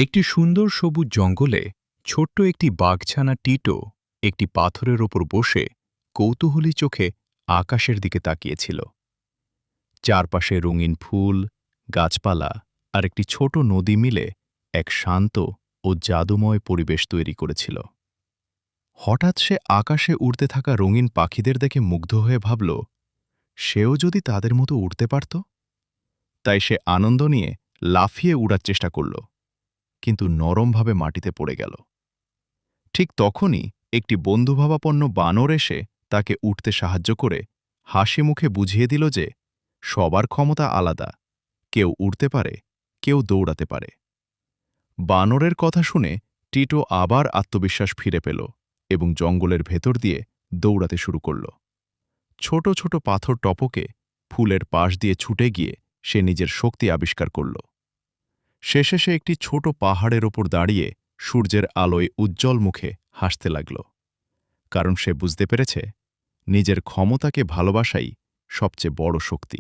একটি সুন্দর সবুজ জঙ্গলে ছোট্ট একটি বাঘছানা টিটো একটি পাথরের ওপর বসে কৌতূহলী চোখে আকাশের দিকে তাকিয়েছিল। চারপাশে রঙিন ফুল, গাছপালা আর একটি ছোট নদী মিলে এক শান্ত ও জাদুময় পরিবেশ তৈরি করেছিল। হঠাৎ সে আকাশে উড়তে থাকা রঙিন পাখিদের দেখে মুগ্ধ হয়ে ভাবল, সেও যদি তাদের মতো উড়তে পারত। তাই সে আনন্দ নিয়ে লাফিয়ে উড়ার চেষ্টা করল, কিন্তু নরমভাবে মাটিতে পড়ে গেল। ঠিক তখনই একটি বন্ধুভাবাপন্ন বানর এসে তাকে উঠতে সাহায্য করে হাসি মুখে বুঝিয়ে দিল যে সবার ক্ষমতা আলাদা, কেউ উড়তে পারে, কেউ দৌড়াতে পারে। বানরের কথা শুনে টিটো আবার আত্মবিশ্বাস ফিরে পেল এবং জঙ্গলের ভেতর দিয়ে দৌড়াতে শুরু করল। ছোট ছোট পাথর টপকে ফুলের পাশ দিয়ে ছুটে গিয়ে সে নিজের শক্তি আবিষ্কার করল। শেষে সে একটি ছোট পাহাড়ের ওপর দাঁড়িয়ে সূর্যের আলোয় উজ্জ্বল মুখে হাসতে লাগল, কারণ সে বুঝতে পেরেছে নিজের ক্ষমতাকে ভালোবাসাই সবচেয়ে বড় শক্তি।